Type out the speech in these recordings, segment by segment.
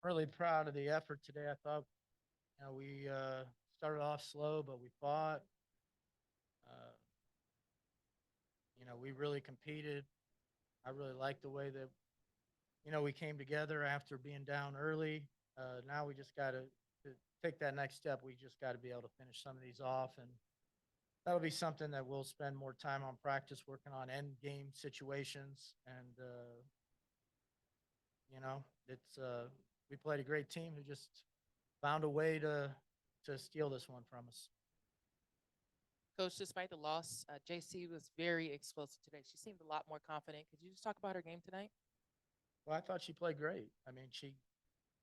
Really proud of the effort today. I thought, we started off slow, but we fought. Uh, we really competed. I really liked the way that, we came together after being down early. Now we just got to take that next step. We just got to be able to finish some of these off. And that'll be something that we'll spend more time on practice, working on end game situations. And, we played a great team who just found a way to steal this one from us. Coach, despite the loss, JC was very explosive today. She seemed a lot more confident. Could you just talk about her game tonight? Well, I thought she played great. I mean, she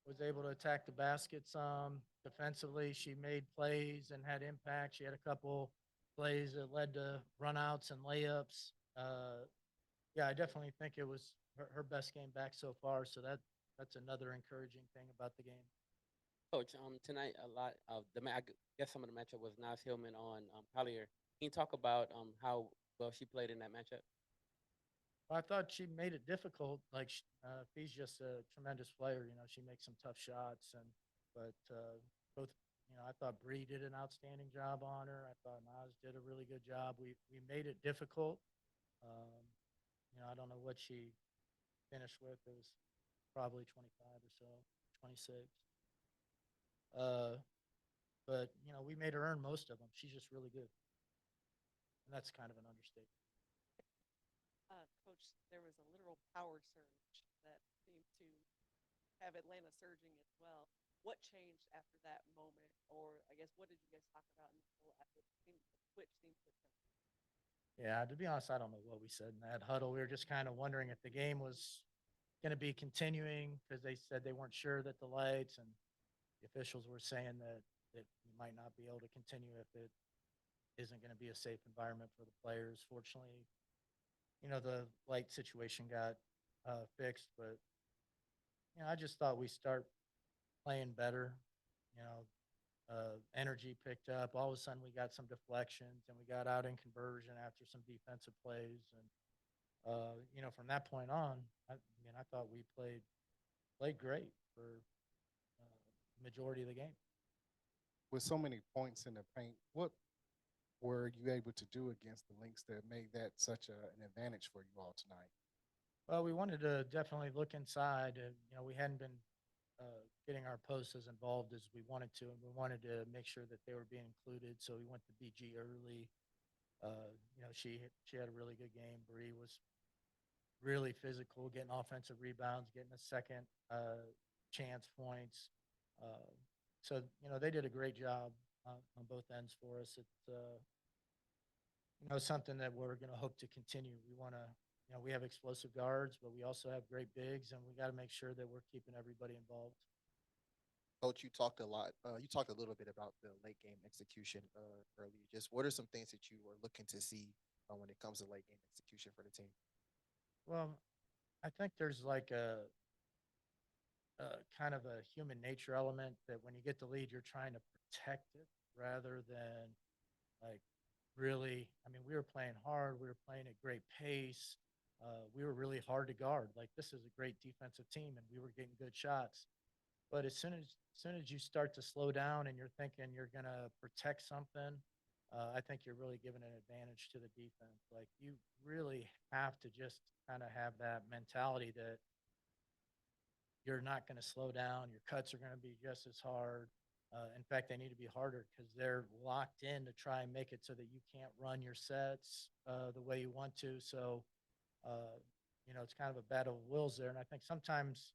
was able to attack the basket some defensively. She made plays and had impact. She had a couple plays that led to runouts and layups. Yeah, I definitely think it was her best game back so far. So that's another encouraging thing about the game. Coach, tonight a lot of I guess some of the matchup was Nas Hillman on Collier. Can you talk about how well she played in that matchup? Well, I thought she made it difficult. Like Fee's just a tremendous player. She makes some tough shots, and but both. I thought Bree did an outstanding job on her. I thought Nas did a really good job. We made it difficult. Um, I don't know what she finished with. It was probably 25 or so, 26. Uh, but we made her earn most of them. She's just really good, and that's kind of an understatement. Coach, there was a literal power surge that seemed to have Atlanta surging as well. What changed after that moment, or I guess what did you guys talk about in the huddle after the switch seemed to occur? Yeah, to be honest, I don't know what we said in that huddle. We were just kind of wondering if the game was going to be continuing because they said they weren't sure that the lights and the officials were saying that we might not be able to continue if it isn't going to be a safe environment for the players. Fortunately, the light situation got fixed, but I just thought we start playing better. You know, Energy picked up. All of a sudden, we got some deflections and we got out in conversion after some defensive plays. And from that point on, I thought we played great for majority of the game. With so many points in the paint, what were you able to do against the Lynx that made that such an advantage for you all tonight? Well, we wanted to definitely look inside. And, we hadn't been getting our posts as involved as we wanted to, and we wanted to make sure that they were being included. So we went to BG early. She had a really good game. Bree was really physical, getting offensive rebounds, getting a second chance points. Uh, so they did a great job on both ends for us. It's something that we're going to hope to continue. We want to. We have explosive guards, but we also have great bigs, and we got to make sure that we're keeping everybody involved. Coach, you talked a lot. You talked a little bit about the late game execution earlier. Just what are some things that you were looking to see when it comes to late game execution for the team? Well, I think there's like a kind of a human nature element that when you get the lead, you're trying to protect it rather than like really. I mean, we were playing hard. We were playing at great pace. We were really hard to guard. Like this is a great defensive team, and we were getting good shots. But as soon as you start to slow down and you're thinking you're gonna protect something, I think you're really giving an advantage to the defense. Like you really have to just kind of have that mentality that you're not going to slow down. Your cuts are going to be just as hard. In fact, they need to be harder because they're locked in to try and make it so that you can't run your sets the way you want to. So, it's kind of a battle of wills there. And I think sometimes,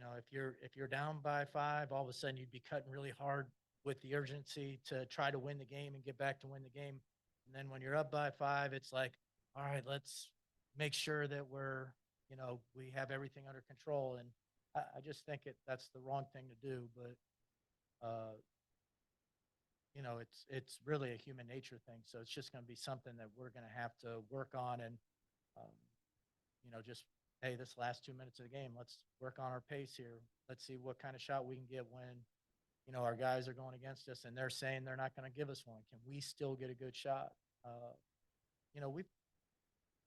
if you're down by five, all of a sudden you'd be cutting really hard with the urgency to try to win the game and get back to win the game. And then when you're up by five, it's like, all right, let's make sure that we have everything under control. And I just think that's the wrong thing to do. But uh, it's really a human nature thing. So it's just going to be something that we're going to have to work on and um, just hey, this last 2 minutes of the game, let's work on our pace here. Let's see what kind of shot we can get when our guys are going against us and they're saying they're not going to give us one. Can we still get a good shot? Uh, you know, we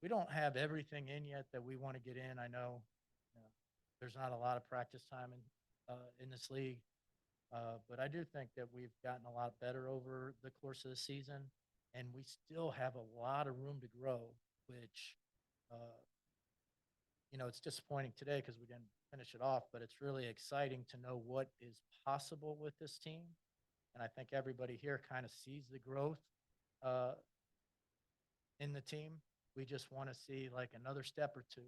we don't have everything in yet that we want to get in. I know, there's not a lot of practice time in this league. But I do think that we've gotten a lot better over the course of the season, and we still have a lot of room to grow, which, uh, it's disappointing today because we didn't finish it off, but it's really exciting to know what is possible with this team. And I think everybody here kind of sees the growth uh, in the team. We just want to see like another step or two.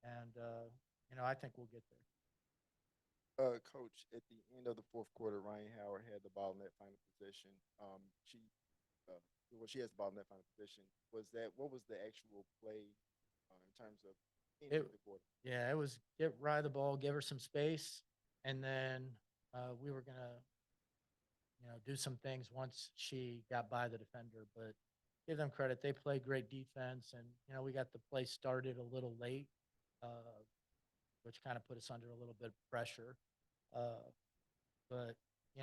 And, I think we'll get there. Coach, at the end of the fourth quarter, Ryan Howard had the ball in that final possession. Uh, she has the ball in that final possession. What was the actual play in terms of ending It, the quarter? yeah, it was get Rye the ball, give her some space, and then we were gonna, do some things once she got by the defender. But give them credit; they played great defense, and we got the play started a little late, which kind of put us under a little bit of pressure. Uh, but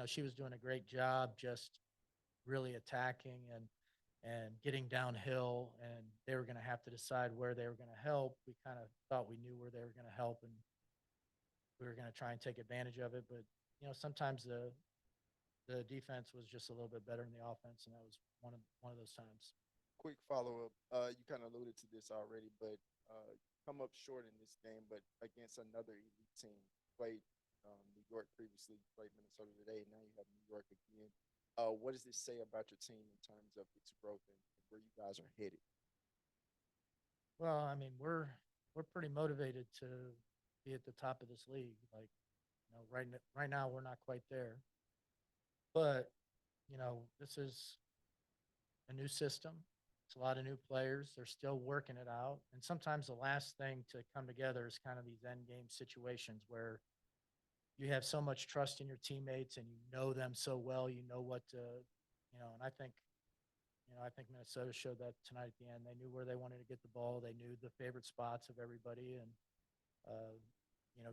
she was doing a great job, just really attacking and getting downhill, and they were going to have to decide where they were going to help. We kind of thought we knew where they were going to help, and we were going to try and take advantage of it. But sometimes the defense was just a little bit better than the offense, and that was one of those times. Quick follow up. You kind of alluded to this already, but come up short in this game, but against another elite team. Played New York previously, played Minnesota today. Now you have New York again. What does this say about your team in terms of its growth and where you guys are headed? Well, I mean, we're pretty motivated to be at the top of this league. Like, right now we're not quite there, but this is a new system. It's a lot of new players. They're still working it out, and sometimes the last thing to come together is kind of these end game situations where you have so much trust in your teammates and you know them so well. You know what to, and I think Minnesota showed that tonight at the end. They knew where they wanted to get the ball. They knew the favorite spots of everybody, and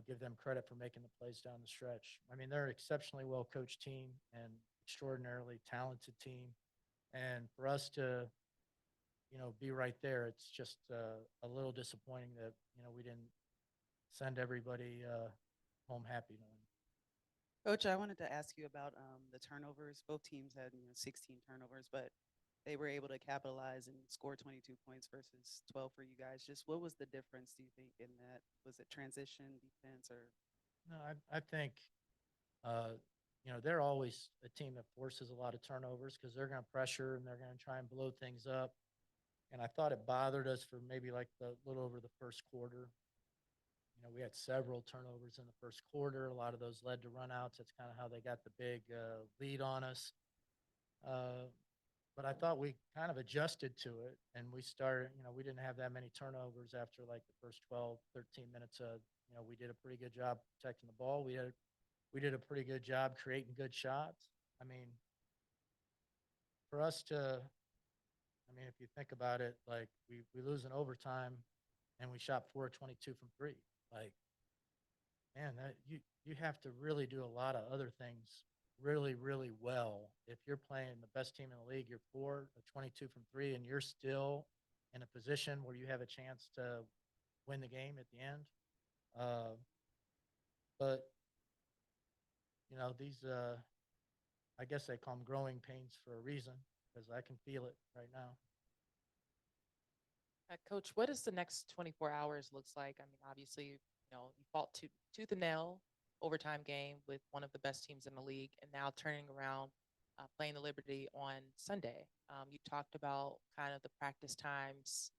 give them credit for making the plays down the stretch. I mean, they're an exceptionally well coached team and extraordinarily talented team, and for us to, be right there, it's just a little disappointing that we didn't send everybody home happy. Coach, I wanted to ask you about the turnovers. Both teams had 16 turnovers, but they were able to capitalize and score 22 points versus 12 for you guys. Just what was the difference, do you think, in that? Was it transition, defense, or? No, I think, they're always a team that forces a lot of turnovers because they're going to pressure and they're going to try and blow things up. And I thought it bothered us for maybe like the little over the first quarter. We had several turnovers in the first quarter. A lot of those led to runouts. That's kind of how they got the big lead on us. But I thought we kind of adjusted to it, and we started, we didn't have that many turnovers after like the first 12, 13 minutes. We did a pretty good job protecting the ball. We did a pretty good job creating good shots. I mean, for us to, if you think about it, like we lose in overtime and we shot 4-22 from three. Like, man, that you have to really do a lot of other things really, really well. If you're playing the best team in the league, you're 4-22 from three, and you're still in a position where you have a chance to win the game at the end. But these, I guess they call them growing pains for a reason, because I can feel it right now. Coach, what does the next 24 hours looks like? I mean, obviously, you fought tooth and nail overtime game with one of the best teams in the league, and now turning around, playing the Liberty on Sunday. You talked about kind of the practice times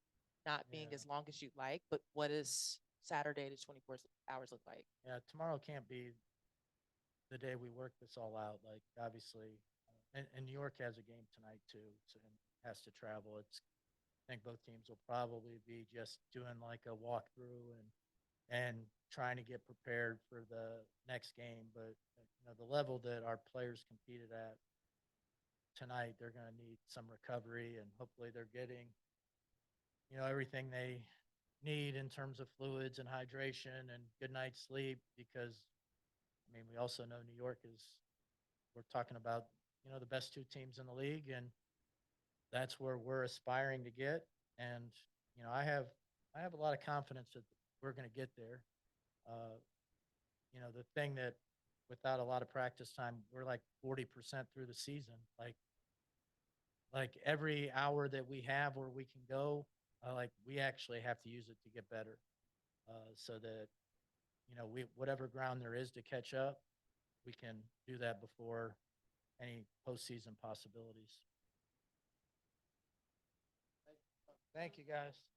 not being Yeah. as long as you'd like, but what does Saturday to 24 hours look like? Yeah, tomorrow can't be the day we work this all out. Like, obviously, and New York has a game tonight too, so and has to travel. I think both teams will probably be just doing like a walkthrough and trying to get prepared for the next game. But the level that our players competed at tonight, they're going to need some recovery, and hopefully they're getting everything they need in terms of fluids and hydration and good night's sleep, because we also know New York we're talking about the best two teams in the league, and that's where we're aspiring to get. And I have a lot of confidence that we're going to get there. You know, the thing that without a lot of practice time, we're like 40% through the season. Like every hour that we have where we can go, like we actually have to use it to get better. So that, you know, whatever ground there is to catch up, we can do that before any postseason possibilities. Thank you, guys.